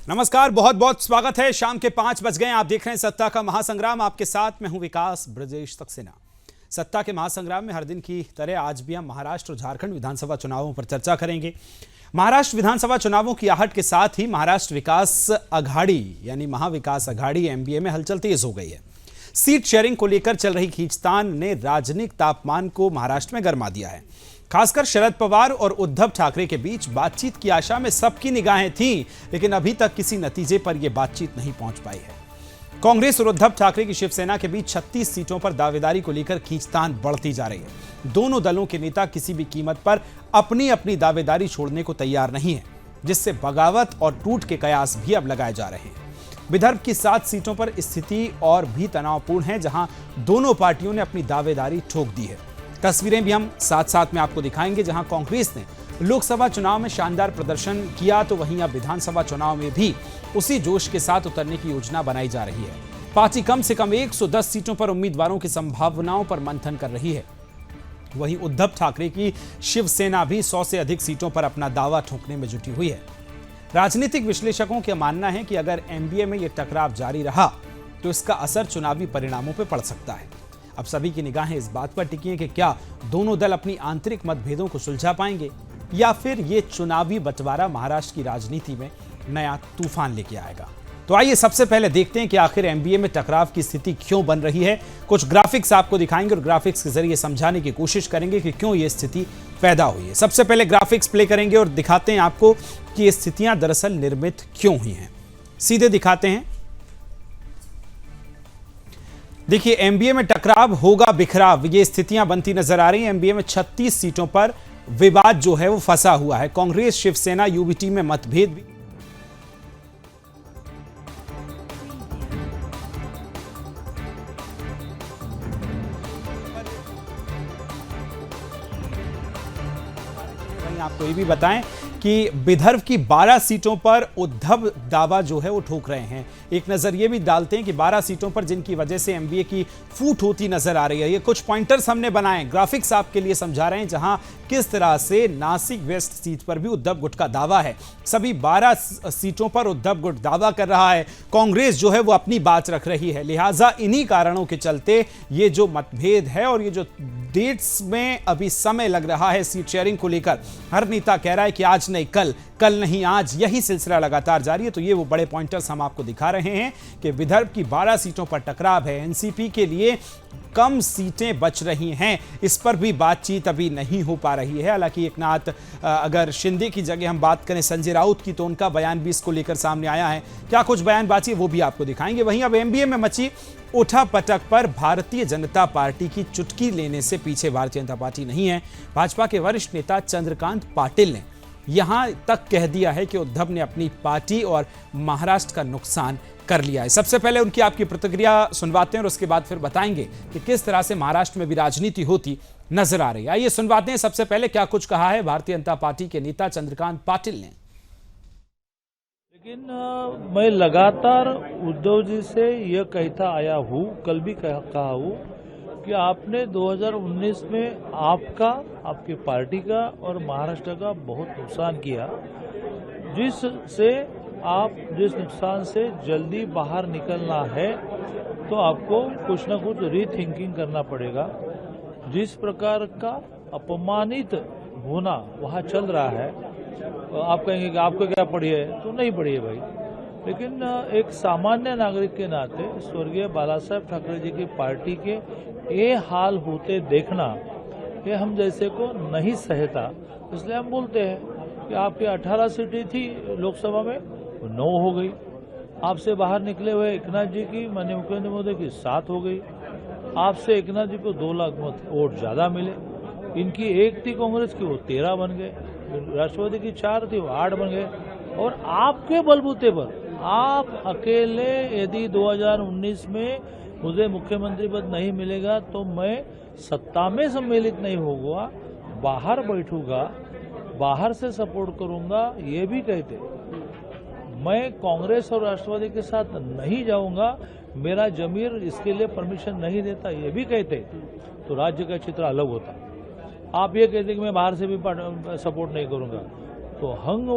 नमस्कार, बहुत बहुत स्वागत है। शाम के 5 बज गए। आप देख रहे हैं सत्ता का महासंग्राम। आपके साथ मैं हूं विकास ब्रजेश सक्सेना। सत्ता के महासंग्राम में हर दिन की तरह आज भी हम महाराष्ट्र और झारखंड विधानसभा चुनावों पर चर्चा करेंगे। महाराष्ट्र विधानसभा चुनावों की आहट के साथ ही महाराष्ट्र विकास अघाड़ी यानी महाविकास अघाड़ी एमबीए में हलचल तेज हो गई है। सीट शेयरिंग को लेकर चल रही खींचतान ने राजनीतिक तापमान को महाराष्ट्र में गर्मा दिया है। खासकर शरद पवार और उद्धव ठाकरे के बीच बातचीत की आशा में सबकी निगाहें थीं, लेकिन अभी तक किसी नतीजे पर यह बातचीत नहीं पहुंच पाई है। कांग्रेस और उद्धव ठाकरे की शिवसेना के बीच 36 सीटों पर दावेदारी को लेकर खींचतान बढ़ती जा रही है। दोनों दलों के नेता किसी भी कीमत पर अपनी अपनी दावेदारी छोड़ने को तैयार नहीं है, जिससे बगावत और टूट के कयास भी अब लगाए जा रहे हैं। विदर्भ की 7 सीटों पर स्थिति और भी तनावपूर्ण है, जहां दोनों पार्टियों ने अपनी दावेदारी ठोक दी है। तस्वीरें भी हम साथ साथ में आपको दिखाएंगे। जहां कांग्रेस ने लोकसभा चुनाव में शानदार प्रदर्शन किया, तो वहीं अब विधानसभा चुनाव में भी उसी जोश के साथ उतरने की योजना बनाई जा रही है। पार्टी कम से कम 110 सीटों पर उम्मीदवारों की संभावनाओं पर मंथन कर रही है। वहीं उद्धव ठाकरे की शिवसेना भी 100 से अधिक सीटों पर अपना दावा ठोकने में जुटी हुई है। राजनीतिक विश्लेषकों का मानना है कि अगर एमबीए में यह टकराव जारी रहा तो इसका असर चुनावी परिणामों पर पड़ सकता है। अब सभी की निगाहें इस बात पर टिकी हैं कि क्या दोनों दल अपनी आंतरिक मतभेदों को सुलझा पाएंगे या फिर ये चुनावी बंटवारा महाराष्ट्र की राजनीति में नया तूफान लेके आएगा। तो आइए सबसे पहले देखते हैं कि आखिर एमबीए में टकराव की स्थिति क्यों बन रही है। कुछ ग्राफिक्स आपको दिखाएंगे और ग्राफिक्स के जरिए समझाने की कोशिश करेंगे कि क्यों ये स्थिति पैदा हुई है। सबसे पहले ग्राफिक्स प्ले करेंगे और दिखाते हैं आपको कि ये स्थितियां दरअसल निर्मित क्यों हुई हैं। सीधे दिखाते हैं। देखिए, एमबीए में टकराव होगा बिखराव, ये स्थितियां बनती नजर आ रही हैं। एमबीए में 36 सीटों पर विवाद जो है वो फंसा हुआ है। कांग्रेस शिवसेना यूबीटी में मतभेद भी आपको ये भी बताएं कि विदर्भ की 12 सीटों पर उद्धव दावा जो है वो ठोक रहे हैं। एक नजर ये भी डालते हैं कि 12 सीटों पर जिनकी वजह से एमबीए की फूट होती नजर आ रही है। ये कुछ पॉइंटर्स हमने बनाए, ग्राफिक्स आपके लिए समझा रहे हैं, जहां किस तरह से नासिक वेस्ट सीट पर भी उद्धव गुट का दावा है। सभी 12 सीटों पर उद्धव गुट दावा कर रहा है। कांग्रेस जो है वो अपनी बात रख रही है। लिहाजा इन्हीं कारणों के चलते ये जो मतभेद है और ये जो डेट्स में अभी समय लग रहा है सीट शेयरिंग को लेकर, हर नेता कह रहा है कि आज नहीं कल, कल नहीं आज, यही सिलसिला लगातार जारी है। तो ये वो बड़े पॉइंटर्स हम आपको दिखा रहे हैं कि विदर्भ की 12 सीटों पर टकराव है। एनसीपी के लिए कम सीटें बच रही हैं, इस पर भी बातचीत अभी नहीं हो पा रही है। हालांकि एकनाथ अगर शिंदे की जगह हम बात करें संजय राउत की, तो उनका बयान भी इसको लेकर सामने आया है। क्या कुछ बयानबाजी वो भी आपको दिखाएंगे। वहीं अब एमबीए में मची उठापटक पर भारतीय जनता पार्टी की चुटकी लेने से पीछे भारतीय जनता पार्टी नहीं है। भाजपा के वरिष्ठ नेता चंद्रकांत पाटिल ने यहां तक कह दिया है कि उद्धव ने अपनी पार्टी और महाराष्ट्र का नुकसान कर लिया है। सबसे पहले उनकी आपकी प्रतिक्रिया सुनवाते हैं और उसके बाद फिर बताएंगे कि किस तरह से महाराष्ट्र में भी राजनीति होती नजर आ रही है। आइए सुनवाते हैं सबसे पहले क्या कुछ कहा है भारतीय जनता पार्टी के नेता चंद्रकांत पाटिल ने। लेकिन मैं लगातार उद्धव जी से यह कहता आया हूँ, कल भी कहा हूँ कि आपने 2019 में आपका, आपकी पार्टी का और महाराष्ट्र का बहुत नुकसान किया, जिससे आप जिस नुकसान से जल्दी बाहर निकलना है तो आपको कुछ ना कुछ रीथिंकिंग करना पड़ेगा। जिस प्रकार का अपमानित होना वहाँ चल रहा है, आप कहेंगे कि आपको क्या पड़ी है, तो नहीं पड़ी है भाई, लेकिन एक सामान्य नागरिक के नाते स्वर्गीय बाला साहेब ठाकरे जी की पार्टी के ये हाल होते देखना ये हम जैसे को नहीं सहता। इसलिए हम बोलते हैं कि आपकी 18 सीटें थी लोकसभा में, 9 हो गई। आपसे बाहर निकले हुए एकनाथ जी की, माननीय मुख्यमंत्री महोदय की 7 हो गई। आपसे एकनाथ जी को 2 लाख वोट ज्यादा मिले। इनकी 1 थी कांग्रेस की, वो 13 बन गए। राष्ट्रवादी की 4 थी, वो 8 बन गए। और आपके बलबूते पर आप अकेले यदि 2019 में मुझे मुख्यमंत्री पद नहीं मिलेगा तो मैं सत्ता में सम्मिलित नहीं होगा, बाहर बैठूंगा, बाहर से सपोर्ट करूंगा, ये भी कहते। मैं कांग्रेस और राष्ट्रवादी के साथ नहीं जाऊंगा, मेरा जमीर इसके लिए परमिशन नहीं देता, ये भी कहते, तो राज्य का चित्र अलग होता। आप ये कहते कि मैं बाहर से भी सपोर्ट नहीं करूंगा, तो हंग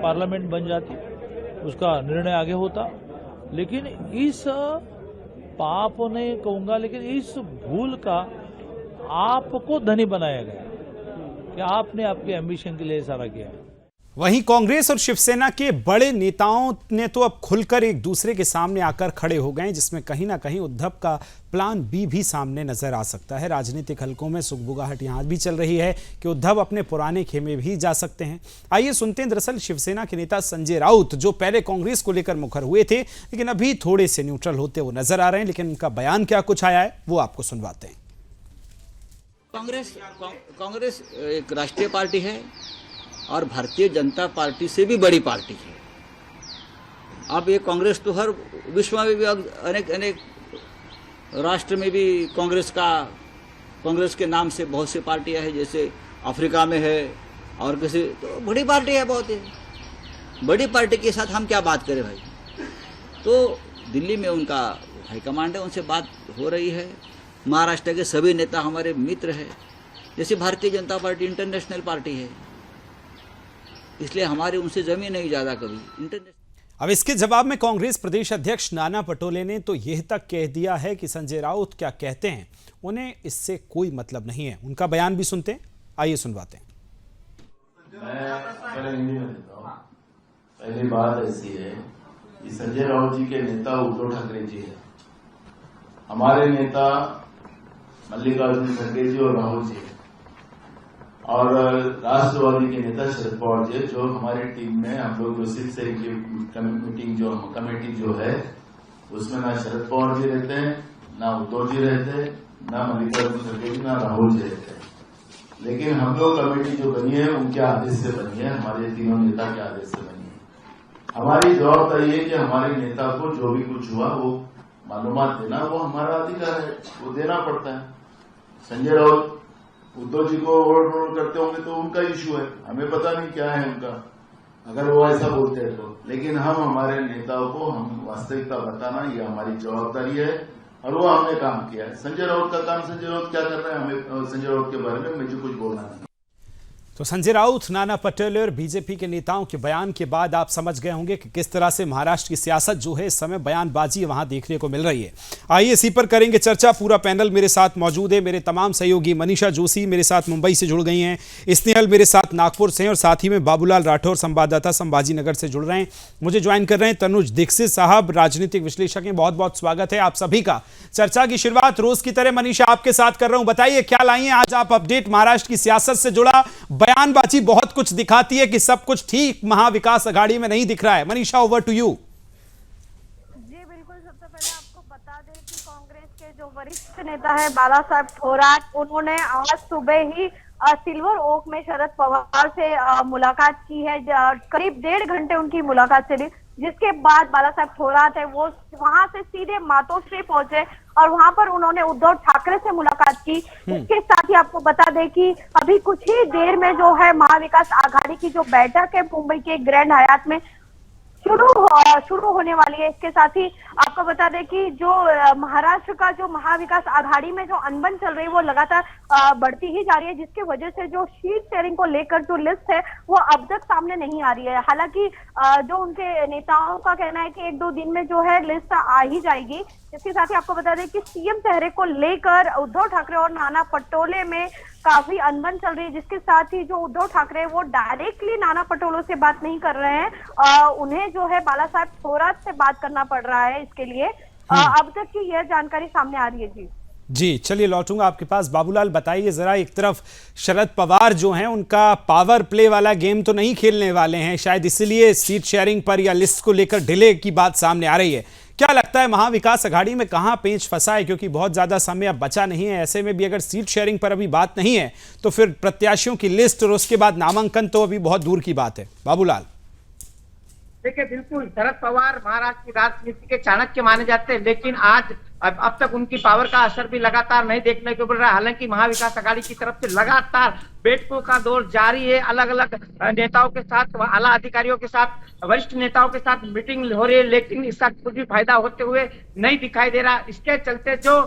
पार्लियामेंट बन जाती। उसका निर्णय आगे होता। लेकिन इस पाप नहीं कहूँगा, लेकिन इस भूल का आपको धनी बनाया गया कि आपने आपके एम्बिशन के लिए सारा किया। वहीं कांग्रेस और शिवसेना के बड़े नेताओं ने तो अब खुलकर एक दूसरे के सामने आकर खड़े हो गए, जिसमें कहीं ना कहीं उद्धव का प्लान बी भी सामने नजर आ सकता है। राजनीतिक हलकों में सुगबुगाहट यहां भी चल रही है कि उद्धव अपने पुराने खेमे भी जा सकते हैं। आइए सुनते हैं दरअसल शिवसेना के नेता संजय राउत, जो पहले कांग्रेस को लेकर मुखर हुए थे लेकिन अभी थोड़े से न्यूट्रल होते हुए नजर आ रहे हैं, लेकिन उनका बयान क्या कुछ आया है वो आपको सुनवाते हैं। कांग्रेस एक राष्ट्रीय पार्टी है और भारतीय जनता पार्टी से भी बड़ी पार्टी है। अब ये कांग्रेस तो हर विश्व में भी अनेक राष्ट्र में भी कांग्रेस के नाम से बहुत सी पार्टियां हैं, जैसे अफ्रीका में है और किसी, तो बड़ी पार्टी है बहुत ही बड़ी पार्टी के साथ हम क्या बात करें भाई। तो दिल्ली में उनका हाईकमांड है, उनसे बात हो रही है। महाराष्ट्र के सभी नेता हमारे मित्र हैं, जैसे Bharatiya Janata party international party है, इसलिए हमारी उनसे जमी नहीं ज्यादा कभी इंटरनेशनल। अब इसके जवाब में कांग्रेस प्रदेश अध्यक्ष नाना पटोले ने तो यह तक कह दिया है कि संजय राउत क्या कहते हैं उन्हें इससे कोई मतलब नहीं है। उनका बयान भी सुनते हैं, आइए सुनवाते हैं। पहली बात ऐसी है कि संजय राउत जी के नेता उद्धव ठाकरे जी है, हमारे नेता मल्लिकार्जुन खड़गे जी और राहुल जी है, और राष्ट्रवादी के नेता शरद पवार जी, जो हमारी टीम में हम लोग जो सिक्स की कमेटी जो है उसमें ना शरद पवार जी रहते हैं, ना उद्धव जी रहते हैं, ना मल्लिकार्जुन खड़गे जी, ना राहुल जी रहते हैं। लेकिन हम लोग कमेटी जो बनी है उनके आदेश से बनी है, हमारे तीनों नेता के आदेश से बनी है। हमारी जवाबदारी है कि हमारे नेता को जो भी कुछ हुआ वो मालूमात देना, वो हमारा अधिकार है, वो देना पड़ता है। संजय राउत उद्धव जी को ओवर करते होंगे तो उनका इश्यू है, हमें पता नहीं क्या है उनका, अगर वो ऐसा बोलते हैं तो। लेकिन हम हमारे नेताओं को हम वास्तविकता बताना ये हमारी जवाबदारी है और वो हमने काम किया है। संजय राउत का काम, संजय राउत क्या कर रहे हैं, हमें संजय राउत के बारे में मुझे कुछ बोलना नहीं। तो संजय राउत, नाना पटोले और बीजेपी के नेताओं के बयान के बाद आप समझ गए होंगे कि किस तरह से महाराष्ट्र की सियासत जो है इस समय बयानबाजी वहां देखने को मिल रही है। आइए इसी पर करेंगे चर्चा। पूरा पैनल मेरे साथ मौजूद है। मेरे तमाम सहयोगी मनीषा जोशी मेरे साथ मुंबई से जुड़ गई हैं, स्नेहल मेरे साथ नागपुर से हैं, और साथ ही में बाबूलाल राठौर संवाददाता संभाजी नगर से जुड़ रहे हैं। मुझे ज्वाइन कर रहे हैं तनुज दीक्षित साहब, राजनीतिक विश्लेषक हैं। बहुत बहुत स्वागत है आप सभी का। चर्चा की शुरुआत रोज की तरह मनीषा आपके साथ कर रहा हूं। बताइए क्या लाई हैं आज आप अपडेट महाराष्ट्र की सियासत से जुड़ा। बयानबाजी बहुत कुछ दिखाती है कि सब कुछ ठीक महाविकास अघाड़ी में नहीं दिख रहा है। Manisha, over to you. जी बिल्कुल, सबसे पहले आपको बता दें कि कांग्रेस के जो वरिष्ठ नेता है बाला साहब थोराट, उन्होंने आज सुबह ही सिल्वर ओक में शरद पवार से मुलाकात की है। करीब 1.5 घंटे उनकी मुलाकात चली, जिसके बाद बाला साहब थोराट है वो वहां से सीधे मातोश्री पहुंचे और वहां पर उन्होंने उद्धव ठाकरे से मुलाकात की। इसके साथ ही आपको बता दें कि अभी कुछ ही देर में जो है महाविकास आघाड़ी की जो बैठक है मुंबई के ग्रैंड हयात में शुरू होने वाली है। इसके साथ ही आपको बता दें कि जो महाराष्ट्र का जो महाविकास आघाड़ी में जो अनबन चल रही है वो लगातार बढ़ती ही जा रही है, जिसकी वजह से जो सीट शेयरिंग को लेकर जो लिस्ट है वो अब तक सामने नहीं आ रही है। हालांकि जो उनके नेताओं का कहना है कि 1-2 दिन में जो है लिस्ट आ ही जाएगी। इसके साथ ही आपको बता दें कि सीएम चेहरे को लेकर उद्धव ठाकरे और नाना पटोले में काफी अनबन चल रही है, जिसके साथ ही जो उद्धव ठाकरे वो डायरेक्टली नाना पटोले से बात नहीं कर रहे हैं, उन्हें जो है बाला साहब थोराट से बात करना पड़ रहा है। इसके लिए अब तक की यह जानकारी सामने आ रही है। जी चलिए लौटूंगा आपके पास। बाबूलाल बताइए जरा, एक तरफ शरद पवार जो हैं उनका पावर प्ले वाला गेम तो नहीं खेलने वाले हैं, शायद इसलिए सीट शेयरिंग पर या लिस्ट को लेकर डिले की बात सामने आ रही है। क्या लगता है महाविकास अघाड़ी में कहां पेंच फंसा है, क्योंकि बहुत ज्यादा समय अब बचा नहीं है। ऐसे में भी अगर सीट शेयरिंग पर अभी बात नहीं है तो फिर प्रत्याशियों की लिस्ट और उसके बाद नामांकन तो अभी बहुत दूर की बात है। बाबूलाल देखिए, बिल्कुल शरद पवार महाराष्ट्र की राजनीति के चाणक्य माने जाते हैं, लेकिन आज अब तक उनकी पावर का असर भी लगातार नहीं देखने को मिल रहा है। हालांकि महाविकास अघाड़ी की तरफ से लगातार बैठकों का दौर जारी है, अलग अलग नेताओं के साथ, आला अधिकारियों के साथ, वरिष्ठ नेताओं के साथ मीटिंग हो रही है, लेकिन इसका कुछ भी फायदा होते हुए नहीं दिखाई दे रहा। इसके चलते जो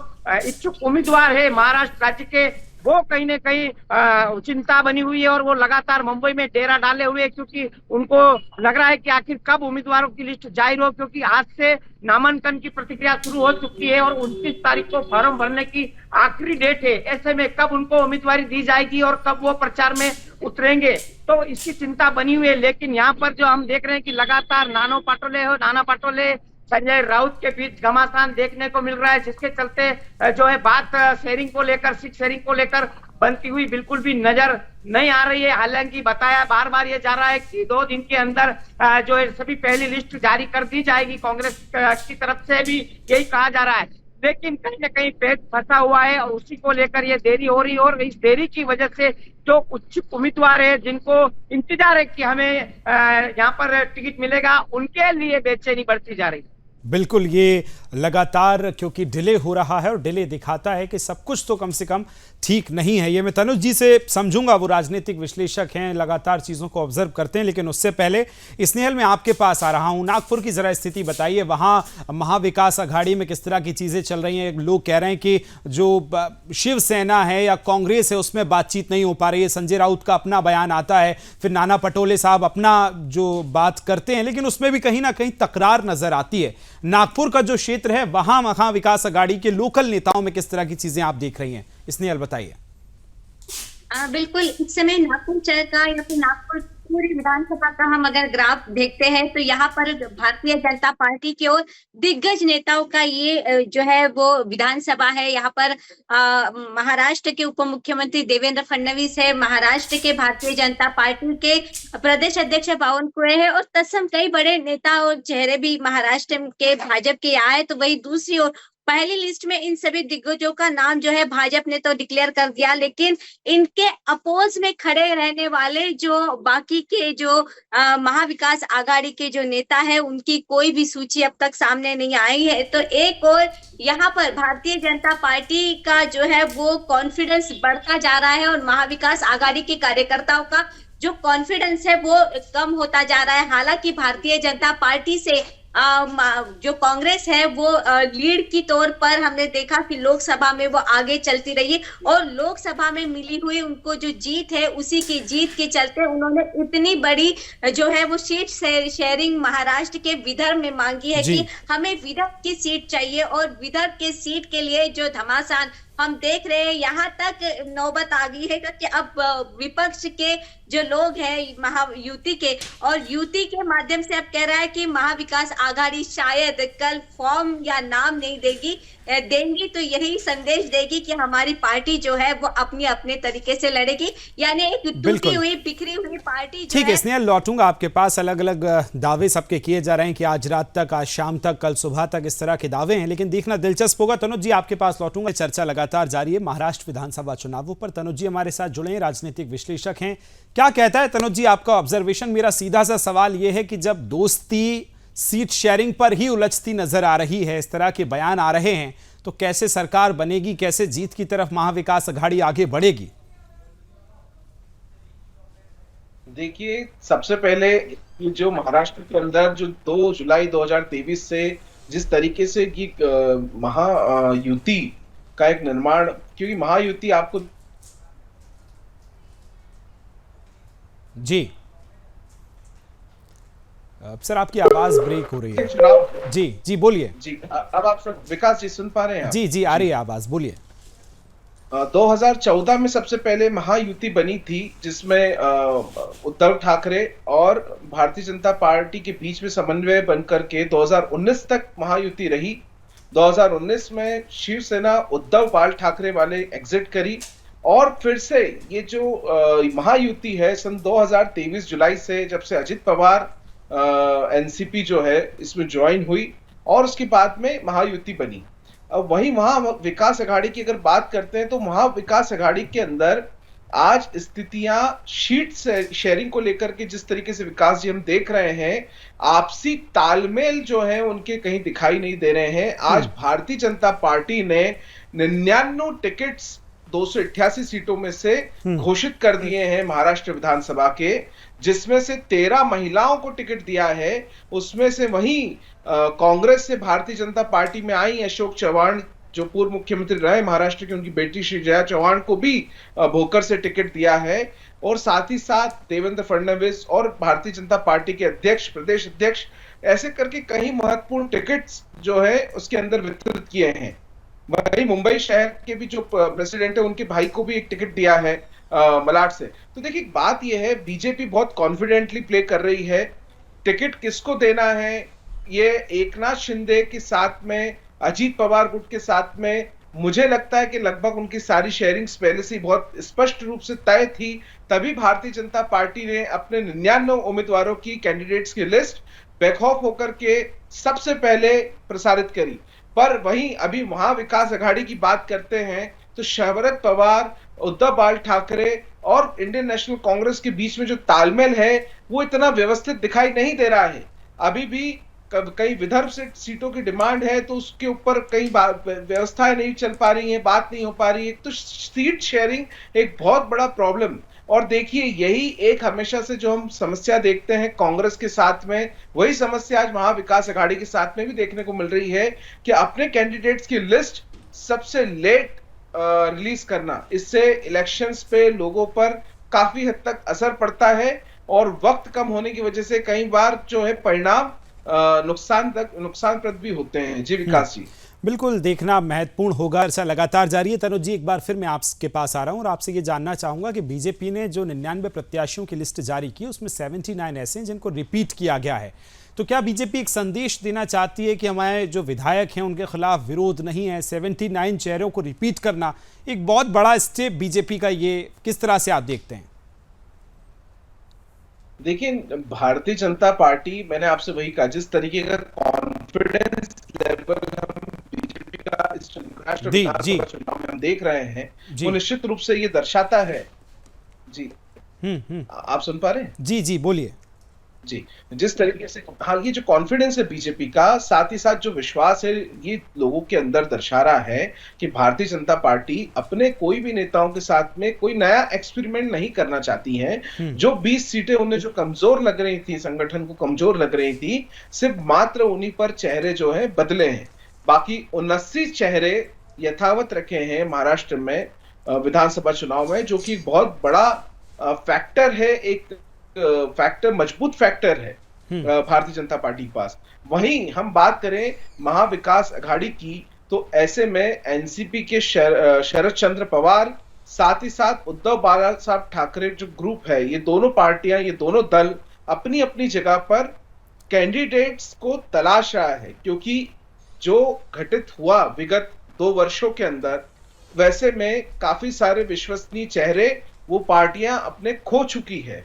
इच्छुक उम्मीदवार है महाराष्ट्र राज्य के वो कहीं न कहीं चिंता बनी हुई है और वो लगातार मुंबई में डेरा डाले हुए हैं, क्योंकि उनको लग रहा है कि आखिर कब उम्मीदवारों की लिस्ट जाहिर हो, क्योंकि आज से नामांकन की प्रक्रिया शुरू हो चुकी है और 29 तारीख को फॉर्म भरने की आखिरी डेट है। ऐसे में कब उनको उम्मीदवारी दी जाएगी और कब वो प्रचार में उतरेंगे, तो इसकी चिंता बनी हुई है। लेकिन यहाँ पर जो हम देख रहे हैं कि लगातार नाना पाटोले संजय राउत के बीच घमासान देखने को मिल रहा है, जिसके चलते जो है बात शेयरिंग को लेकर, सीट शेयरिंग को लेकर बनती हुई बिल्कुल भी नजर नहीं आ रही है। हालांकि बताया बार बार ये जा रहा है कि 2 दिन के अंदर जो है सभी पहली लिस्ट जारी कर दी जाएगी। कांग्रेस की तरफ से भी यही कहा जा रहा है, लेकिन कहीं न कहीं पेट फंसा हुआ है और उसी को लेकर ये देरी हो रही है। और इस देरी की वजह से जो कुछ उम्मीदवार है जिनको इंतजार है कि हमें यहाँ पर टिकट मिलेगा, उनके लिए बेचैनी बढ़ती जा रही है। बिल्कुल, ये लगातार क्योंकि डिले हो रहा है और डिले दिखाता है कि सब कुछ तो कम से कम ठीक नहीं है। ये मैं तनुज जी से समझूंगा, वो राजनीतिक विश्लेषक हैं, लगातार चीज़ों को ऑब्जर्व करते हैं। लेकिन उससे पहले स्नेहल मैं आपके पास आ रहा हूं। नागपुर की ज़रा स्थिति बताइए, वहाँ महाविकास अघाड़ी में किस तरह की चीज़ें चल रही हैं? लोग कह रहे हैं कि जो शिवसेना है या कांग्रेस है उसमें बातचीत नहीं हो पा रही है। संजय राउत का अपना बयान आता है, फिर नाना पटोले साहब अपना जो बात करते हैं, लेकिन उसमें भी कहीं ना कहीं तकरार नजर आती है। नागपुर का जो क्षेत्र है वहां महाविकास अघाड़ी के लोकल नेताओं में किस तरह की चीजें आप देख रही हैं? स्नेहल बताइए। बिल्कुल, इस समय नागपुर शहर का या फिर नागपुर पूरी विधानसभा का हम अगर ग्राफ देखते हैं तो यहाँ पर भारतीय जनता पार्टी की ओर दिग्गज नेताओं का ये जो है वो विधानसभा है। यहाँ पर महाराष्ट्र के उप मुख्यमंत्री देवेंद्र फडणवीस है, महाराष्ट्र के भारतीय जनता पार्टी के प्रदेश अध्यक्ष बावनकुळे है और तत्सम कई बड़े नेता और चेहरे भी महाराष्ट्र के भाजपा के आए। तो वही दूसरी ओर पहली लिस्ट में इन सभी दिग्गजों का नाम जो है भाजपा ने तो डिक्लेयर कर दिया, लेकिन इनके अपोज में खड़े रहने वाले जो बाकी के जो महाविकास आघाड़ी के जो नेता है उनकी कोई भी सूची अब तक सामने नहीं आई है। तो एक और यहाँ पर भारतीय जनता पार्टी का जो है वो कॉन्फिडेंस बढ़ता जा रहा है और महाविकास आघाड़ी के कार्यकर्ताओं का जो कॉन्फिडेंस है वो कम होता जा रहा है। हालांकि भारतीय जनता पार्टी से जो कांग्रेस है वो लीड की तौर पर हमने देखा कि लोकसभा में वो आगे चलती रही और लोकसभा में मिली हुई उनको जो जीत है उसी की जीत के चलते उन्होंने इतनी बड़ी जो है वो सीट शेयरिंग महाराष्ट्र के विदर्भ में मांगी है कि हमें विदर्भ की सीट चाहिए और विदर्भ के सीट के लिए जो घमासान हम देख रहे हैं। यहाँ तक नौबत आ गई है कि अब विपक्ष के जो लोग हैं महायुति के और युति के माध्यम से अब कह रहा है कि महाविकास आघाड़ी शायद कल फॉर्म या नाम नहीं देंगी तो यही संदेश देगी कि हमारी पार्टी जो है वो अपनी अपने तरीके से लड़ेगी, यानी एक टूटी हुई बिखरी हुई पार्टी। ठीक है स्नेहल, लौटूंगा आपके पास। अलग अलग दावे सबके किए जा रहे हैं कि आज रात तक, आज शाम तक, कल सुबह तक, इस तरह के दावे हैं, लेकिन देखना दिलचस्प होगा। तनुज जी आपके पास लौटूंगा। चर्चा लगातार जारी है महाराष्ट्र विधानसभा चुनावों पर। तनुज जी हमारे साथ जुड़े हैं, राजनीतिक विश्लेषक हैं। क्या कहता है तनुज जी आपका ऑब्जर्वेशन? मेरा सीधा सा सवाल यह है कि जब दोस्ती सीट शेयरिंग पर ही उलझती नजर आ रही है, इस तरह के बयान आ रहे हैं, तो कैसे सरकार बनेगी, कैसे जीत की तरफ महाविकास अघाड़ी आगे बढ़ेगी? देखिए, सबसे पहले जो महाराष्ट्र के अंदर जो 2 जुलाई 2023 से जिस तरीके से कि महायुति का एक निर्माण, क्योंकि महायुति आपको जी सर आपकी आवाज ब्रेक हो रही है। जी बोलिए। जी अब आप सब विकास जी सुन पा रहे हैं? जी आ रही है आवाज, बोलिए। 2014 में सबसे पहले महायुति बनी थी जिसमें उद्धव ठाकरे और भारतीय जनता पार्टी के बीच में समन्वय बनकर के 2019 तक महायुति रही। 2019 में शिवसेना उद्धव बाल ठाकरे वाले एग्जिट करी और फिर से ये जो महायुति है सन 2023 जुलाई से, जब से अजित पवार एनसीपी जो है इसमें ज्वाइन हुई और उसके बाद में महायुति बनी। अब वही महाविकास अघाड़ी की अगर बात करते हैं तो महाविकास अघाड़ी के अंदर आज स्थितियां शीट शेयरिंग को लेकर के जिस तरीके से विकास जी हम देख रहे हैं, आपसी तालमेल जो है उनके कहीं दिखाई नहीं दे रहे हैं। आज भारतीय जनता पार्टी ने 99 टिकट्स 288 सीटों में से घोषित कर दिए हैं महाराष्ट्र विधानसभा के, जिसमें से 13 महिलाओं को टिकट दिया है। उसमें से वहीं कांग्रेस से भारतीय जनता पार्टी में आई अशोक चव्हाण जो पूर्व मुख्यमंत्री रहे महाराष्ट्र के, उनकी बेटी श्री जया चौहान को भी भोकर से टिकट दिया है। और साथ ही साथ देवेंद्र फडणवीस और भारतीय जनता पार्टी के अध्यक्ष, प्रदेश अध्यक्ष, ऐसे करके कई महत्वपूर्ण टिकट्स जो है उसके अंदर वितरित किए हैं। वही मुंबई शहर के भी जो प्रेसिडेंट है उनके भाई को भी एक टिकट दिया है मलाड से। तो देखिए बात यह है, बीजेपी बहुत कॉन्फिडेंटली प्ले कर रही है। टिकट किसको देना है, ये एकनाथ शिंदे के साथ में, अजीत पवार गुट के साथ में, मुझे लगता है कि लगभग उनकी सारी शेयरिंग्स पहले से बहुत स्पष्ट रूप से तय थी। तभी भारतीय जनता पार्टी ने अपने 99 उम्मीदवारों की, कैंडिडेट्स की लिस्ट बेखौफ होकर के सबसे पहले प्रसारित करी। पर वहीं अभी महाविकास आघाड़ी की बात करते हैं तो शरद पवार, उद्धव बाल ठाकरे और इंडियन नेशनल कांग्रेस के बीच में जो तालमेल है वो इतना व्यवस्थित दिखाई नहीं दे रहा है। अभी भी कई विदर्भ से सीटों की डिमांड है तो उसके ऊपर कई व्यवस्थाएं नहीं चल पा रही हैं, बात नहीं हो पा रही है। तो सीट शेयरिंग एक बहुत बड़ा प्रॉब्लम। और देखिए यही एक हमेशा से जो हम समस्या देखते हैं कांग्रेस के साथ में, वही समस्या आज महाविकास आघाड़ी के साथ में भी देखने को मिल रही है कि अपने कैंडिडेट्स की लिस्ट सबसे लेट रिलीज करना, इससे इलेक्शंस पे लोगों पर काफी हद तक असर पड़ता है और वक्त कम होने की वजह से कई बार जो है परिणाम नुकसानप्रद भी होते हैं। जी विकास जी, बिल्कुल देखना महत्वपूर्ण होगा। ऐसा लगातार जारी है। तनुज जी, एक बार फिर मैं आपके पास आ रहा हूं और आपसे ये जानना चाहूंगा कि बीजेपी ने जो 99 प्रत्याशियों की लिस्ट जारी की उसमें 79 ऐसे हैं जिनको रिपीट किया गया है। तो क्या बीजेपी एक संदेश देना चाहती है कि हमारे जो विधायक हैं उनके खिलाफ विरोध नहीं है? 79 चेहरों को रिपीट करना एक बहुत बड़ा स्टेप बीजेपी का, ये किस तरह से आप देखते हैं? देखिए भारतीय जनता पार्टी, मैंने आपसे वही कहा, जिस तरीके का कॉन्फिडेंस लेवल हम बीजेपी का इस राष्ट्र विधानसभा चुनाव में हम देख रहे हैं वो निश्चित रूप से ये दर्शाता है। जी आप सुन पा रहे हैं? जी जी बोलिए। जी, जिस तरीके से हाँ ये जो कॉन्फिडेंस है बीजेपी का, साथ ही साथ जो विश्वास है, ये लोगों के अंदर दर्शा रहा है कि भारतीय जनता पार्टी अपने कोई भी नेताओं के साथ में कोई नया एक्सपेरिमेंट नहीं करना चाहती है। जो 20 सीटें उन्हें जो कमजोर लग रही थी, संगठन को कमजोर लग रही थी, सिर्फ मात्र उन्हीं पर चेहरे जो है बदले हैं। बाकी 79 चेहरे यथावत रखे हैं महाराष्ट्र में विधानसभा चुनाव में, जो कि बहुत बड़ा फैक्टर है, एक फैक्टर, मजबूत फैक्टर है भारतीय जनता पार्टी के पास। वहीं हम बात करें महाविकास आघाड़ी की, तो ऐसे में एनसीपी के शरद चंद्र पवार, साथ ही साथ उद्धव बाला साहब ठाकरे जो ग्रुप है, ये दोनों पार्टियां, ये दोनों दल अपनी अपनी जगह पर कैंडिडेट्स को तलाश रहा है। क्योंकि जो घटित हुआ विगत 2 वर्षों के अंदर, वैसे में काफी सारे विश्वसनीय चेहरे वो पार्टियां अपने खो चुकी है।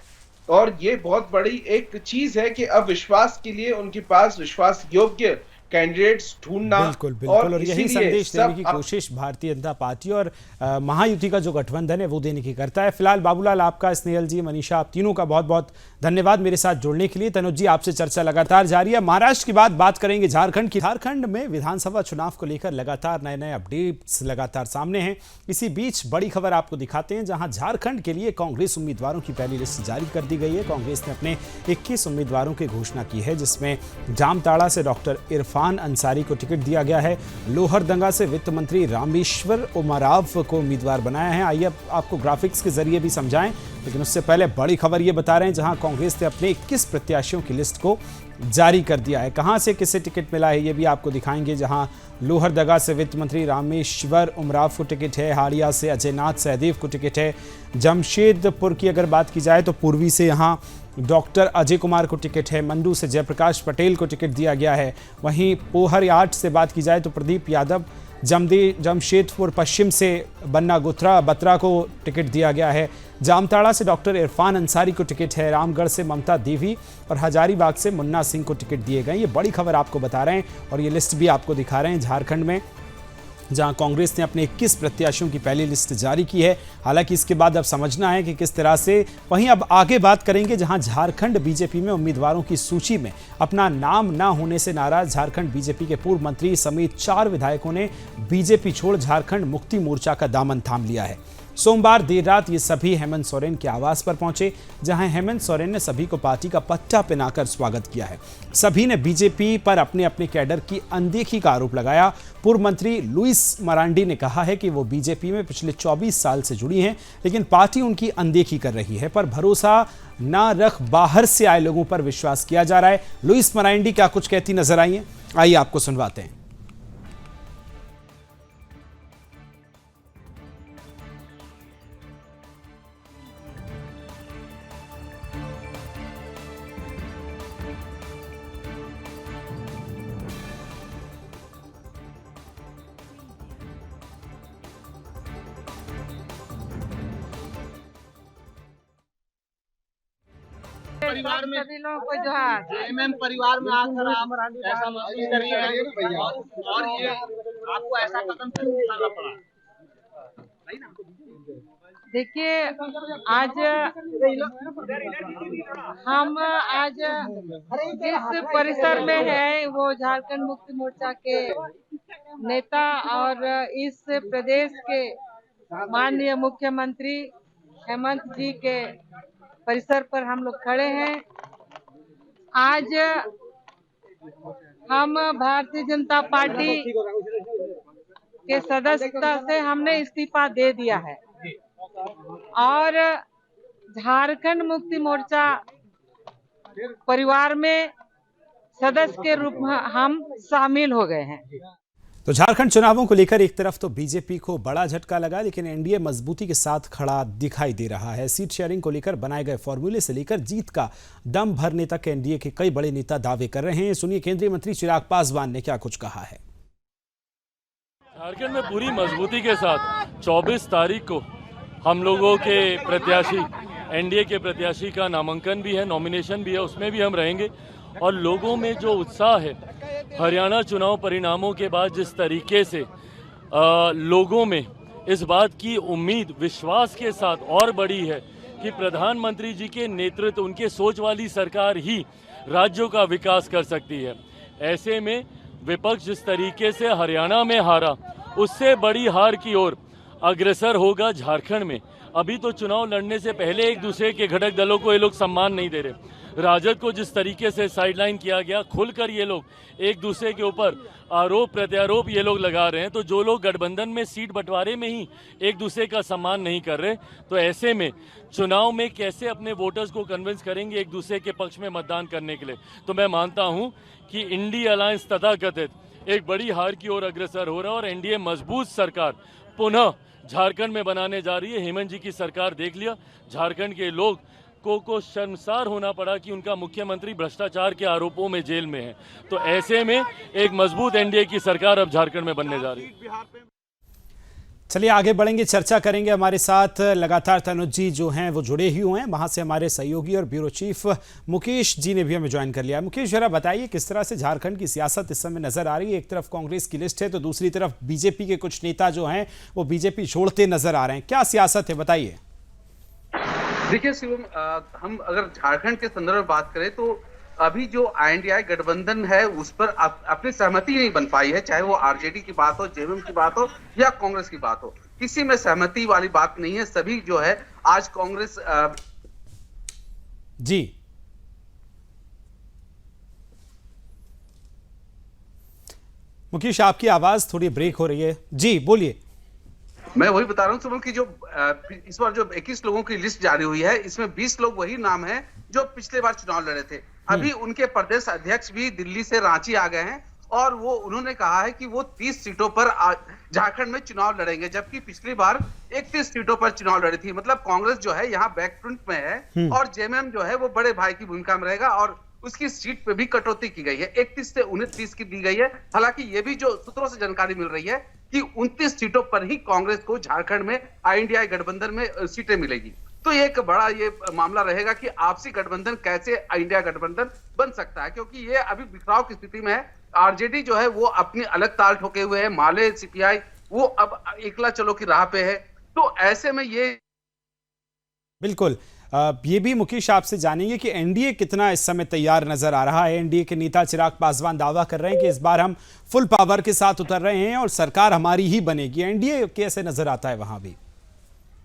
और ये बहुत बड़ी एक चीज है कि अब विश्वास के लिए उनके पास विश्वास योग्य कैंडिडेट्स ढूंढना, बिल्कुल और यही संदेश देने की कोशिश भारतीय जनता पार्टी और महायुति का जो गठबंधन है वो देने की करता है। फिलहाल बाबूलाल, आपका, स्नेहल जी, मनीषा, आप तीनों का बहुत बहुत धन्यवाद मेरे साथ जुड़ने के लिए। तनुज जी, आपसे चर्चा लगातार जारी है। महाराष्ट्र की बात करेंगे झारखंड की। झारखंड में विधानसभा चुनाव को लेकर लगातार नए अपडेट्स लगातार सामने हैं। इसी बीच बड़ी खबर आपको दिखाते हैं, जहां झारखंड के लिए कांग्रेस उम्मीदवारों की पहली लिस्ट जारी कर दी गई है। कांग्रेस ने अपने 21 उम्मीदवारों की घोषणा की है, जिसमें जामताड़ा से डॉक्टर इरफान अंसारी को टिकट दिया गया है। लोहरदंगा से वित्त मंत्री रामेश्वर उमराव को उम्मीदवार बनाया है। आइए आपको ग्राफिक्स के जरिए भी समझाएं, लेकिन उससे पहले बड़ी खबर ये बता रहे हैं, जहां कांग्रेस ने अपने 21 प्रत्याशियों की लिस्ट को जारी कर दिया है। कहां से किसे टिकट मिला है ये भी आपको दिखाएंगे। जहां लोहरदगा से वित्त मंत्री रामेश्वर उमराव को टिकट है, हाड़िया से अजयनाथ सहदेव को टिकट है, जमशेदपुर की अगर बात की जाए तो पूर्वी से यहाँ डॉक्टर अजय कुमार को टिकट है, मंडू से जयप्रकाश पटेल को टिकट दिया गया है। वहीं पोहरयाट से बात की जाए तो प्रदीप यादव, जमशेदपुर पश्चिम से बन्ना बत्रा को टिकट दिया गया है। जामताड़ा से डॉक्टर इरफान अंसारी को टिकट है, रामगढ़ से ममता देवी और हजारीबाग से मुन्ना सिंह को टिकट दिए गए। ये बड़ी खबर आपको बता रहे हैं और ये लिस्ट भी आपको दिखा रहे हैं झारखंड में, जहां कांग्रेस ने अपने 21 प्रत्याशियों की पहली लिस्ट जारी की है। हालांकि इसके बाद अब समझना है कि किस तरह से। वहीं अब आगे बात करेंगे, जहां झारखंड बीजेपी में उम्मीदवारों की सूची में अपना नाम न होने से नाराज झारखंड बीजेपी के पूर्व मंत्री समेत 4 विधायकों ने बीजेपी छोड़ झारखंड मुक्ति मोर्चा का दामन थाम लिया है। सोमवार देर रात ये सभी हेमंत सोरेन के आवास पर पहुंचे, जहां हेमंत सोरेन ने सभी को पार्टी का पट्टा पहनाकर स्वागत किया है। सभी ने बीजेपी पर अपने अपने कैडर की अनदेखी का आरोप लगाया। पूर्व मंत्री लुइस मरांडी ने कहा है कि वो बीजेपी में पिछले 24 साल से जुड़ी हैं, लेकिन पार्टी उनकी अनदेखी कर रही है, पर भरोसा ना रख बाहर से आए लोगों पर विश्वास किया जा रहा है। लुइस मरांडी क्या कुछ कहती नजर आई है, आइए आपको सुनवाते हैं। परिवार में सभी लोगों को जोहार। जेएमएम परिवार में आकर आप ऐसा महसूस कर रही है और ये आपको ऐसा कदम क्यों उठाना पड़ा? देखिए, आज हम जिस परिसर में है वो झारखंड मुक्ति मोर्चा के नेता और इस प्रदेश के माननीय मुख्यमंत्री हेमंत जी के परिसर पर हम लोग खड़े हैं। आज हम भारतीय जनता पार्टी के सदस्यता से हमने इस्तीफा दे दिया है और झारखंड मुक्ति मोर्चा परिवार में सदस्य के रूप में हम शामिल हो गए हैं। तो झारखंड चुनावों को लेकर एक तरफ तो बीजेपी को बड़ा झटका लगा, लेकिन एनडीए मजबूती के साथ खड़ा दिखाई दे रहा है। सीट शेयरिंग को लेकर बनाए गए फॉर्मूले से लेकर जीत का दम भरने तक एनडीए के कई बड़े नेता दावे कर रहे हैं। सुनिए केंद्रीय मंत्री चिराग पासवान ने क्या कुछ कहा है। झारखंड में पूरी मजबूती के साथ 24 तारीख को हम लोगों के प्रत्याशी एनडीए के प्रत्याशी का नामांकन भी है, नॉमिनेशन भी है, उसमें भी हम रहेंगे। और लोगों में जो उत्साह है, हरियाणा चुनाव परिणामों के बाद जिस तरीके से लोगों में इस बात की उम्मीद विश्वास के साथ और बढ़ी है कि प्रधानमंत्री जी के नेतृत्व, उनके सोच वाली सरकार ही राज्यों का विकास कर सकती है। ऐसे में विपक्ष जिस तरीके से हरियाणा में हारा, उससे बड़ी हार की ओर अग्रसर होगा झारखंड में। अभी तो चुनाव लड़ने से पहले एक दूसरे के घटक दलों को ये लोग सम्मान नहीं दे रहे। राजद को जिस तरीके से साइडलाइन किया गया, खुलकर ये लोग एक दूसरे के ऊपर आरोप प्रत्यारोप ये लोग लगा रहे हैं। तो जो लोग गठबंधन में सीट बंटवारे में ही एक दूसरे का सम्मान नहीं कर रहे, तो ऐसे में चुनाव में कैसे अपने वोटर्स को कन्विंस करेंगे एक दूसरे के पक्ष में मतदान करने के लिए। तो मैं मानता हूं कि इंडी अलायंस तथाकथित एक बड़ी हार की ओर अग्रसर हो रहा है और एनडीए मजबूत सरकार पुनः झारखंड में बनाने जा रही है। हेमंत जी की सरकार देख लिया, झारखंड के लोग को शर्मसार होना पड़ा कि उनका मुख्यमंत्री भ्रष्टाचार के आरोपों में जेल में है। तो ऐसे में एक मजबूत एनडीए की सरकार अब झारखंड में बनने जा रही है। चलिए आगे बढ़ेंगे, चर्चा करेंगे। हमारे साथ लगातार तनुज जी जो हैं वो जुड़े ही हुए हैं, वहां से हमारे सहयोगी और ब्यूरो चीफ मुकेश जी ने भी हमें ज्वाइन कर लिया। मुकेश, जरा बताइए किस तरह से झारखंड की सियासत इस समय नजर आ रही है। एक तरफ कांग्रेस की लिस्ट है तो दूसरी तरफ बीजेपी के कुछ नेता जो हैं वो बीजेपी छोड़ते नजर आ रहे हैं। क्या सियासत है, बताइए। देखिए शिवम, हम अगर झारखंड के संदर्भ में बात करें तो अभी जो INDI गठबंधन है उस पर अपनी सहमति नहीं बन पाई है, चाहे वो आरजेडी की बात हो, जेएमएम की बात हो या कांग्रेस की बात हो, किसी में सहमति वाली बात नहीं है। सभी जो है आज कांग्रेस जी मुकेश, आपकी आवाज थोड़ी ब्रेक हो रही है। जी बोलिए। मैं वही बता रहा हूँ सुमन की जो इस बार जो 21 लोगों की लिस्ट जारी हुई है, इसमें 20 लोग वही नाम हैं जो पिछले बार चुनाव लड़े थे। अभी उनके प्रदेश अध्यक्ष भी दिल्ली से रांची आ गए हैं और वो उन्होंने कहा है कि वो 30 सीटों पर झारखंड में चुनाव लड़ेंगे, जबकि पिछली बार 31 सीटों पर चुनाव लड़ी थी। मतलब कांग्रेस जो है यहाँ बैकफ्रंट में है और जेएमएम जो है वो बड़े भाई की भूमिका में रहेगा और उसकी सीट पे भी कटौती की गई है, 31 से 29 की दी गई है। हालांकि ये भी जो सूत्रों से जानकारी मिल रही है कि 29 सीटों पर ही कांग्रेस को झारखंड में INDI गठबंधन में सीटें मिलेगी। तो ये एक बड़ा ये मामला रहेगा कि आपसी गठबंधन कैसे INDI गठबंधन बन सकता है, क्योंकि ये अभी बिखराव की स्थिति में है। आरजेडी जो है वो अपनी अलग ताल ठोके हुए है, माले सीपीआई वो अब एकला चलो की राह पे है। तो ऐसे में ये बिल्कुल ये भी मुकेश आपसे जानेंगे कि एनडीए कितना इस समय तैयार नजर आ रहा है। एनडीए के नेता चिराग पासवान दावा कर रहे हैं कि इस बार हम फुल पावर के साथ उतर रहे हैं और सरकार हमारी ही बनेगी। एनडीए कैसे नजर आता है वहां भी?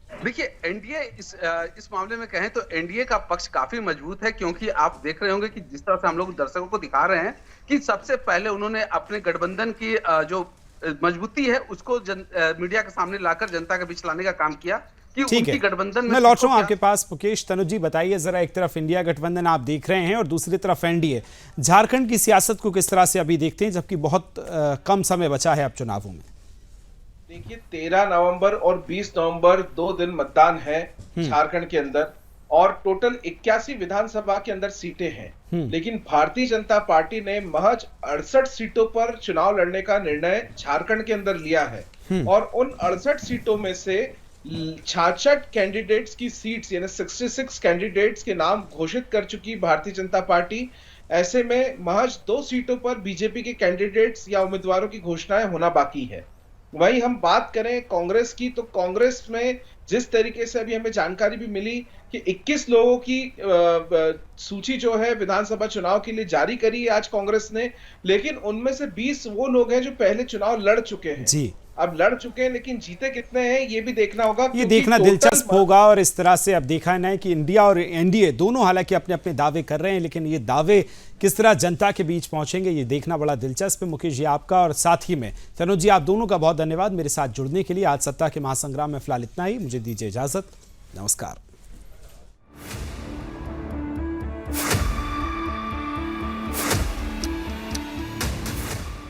देखिए एनडीए इस मामले में कहें तो एनडीए का पक्ष काफी मजबूत है, क्योंकि आप देख रहे होंगे कि जिस तरह से हम लोग दर्शकों को दिखा रहे हैं कि सबसे पहले उन्होंने अपने गठबंधन की जो मजबूती है उसको मीडिया के सामने लाकर जनता के बीच लाने का काम किया कि ठीक उनकी है, गठबंधन में मैं लौट रहा हूं आपके पास। मुकेश, तनुज जी बताइए जरा, एक तरफ इंडिया गठबंधन आप देख रहे हैं और दूसरी तरफ एनडीए, झारखंड की सियासत को किस तरह से अभी देखते हैं, जबकि बहुत कम समय बचा है अब चुनावों में? देखिए 13 नवंबर और 20 नवंबर 2 दिन मतदान है झारखंड के अंदर, और टोटल 81 विधानसभा के अंदर सीटें हैं। लेकिन भारतीय जनता पार्टी ने महज 68 सीटों पर चुनाव लड़ने का निर्णय झारखंड के अंदर लिया है, और उन 68 सीटों में से 66 कैंडिडेट्स की सीट्स यानी 66 कैंडिडेट्स के नाम घोषित कर चुकी भारतीय जनता पार्टी। ऐसे में महज 2 सीटों पर बीजेपी के कैंडिडेट्स या उम्मीदवारों की घोषणाएं होना बाकी है। वहीं हम बात करें कांग्रेस की, तो कांग्रेस में जिस तरीके से अभी हमें जानकारी भी मिली कि 21 लोगों की सूची जो है विधानसभा चुनाव के लिए जारी करी आज कांग्रेस ने, लेकिन उनमें से 20 वो लोग हैं जो पहले चुनाव लड़ चुके हैं। जी, अब लड़ चुके हैं, लेकिन जीते कितने हैं ये भी देखना होगा। ये देखना दिलचस्प होगा। और इस तरह से अब देखा है कि इंडिया और एनडीए दोनों हालांकि अपने अपने दावे कर रहे हैं, लेकिन ये दावे किस तरह जनता के बीच पहुंचेंगे ये देखना बड़ा दिलचस्प है। मुकेश जी आपका और साथ ही में तनुज जी, आप दोनों का बहुत धन्यवाद मेरे साथ जुड़ने के लिए। आज सत्ता के महासंग्राम में फिलहाल इतना ही, मुझे दीजिए इजाजत, नमस्कार।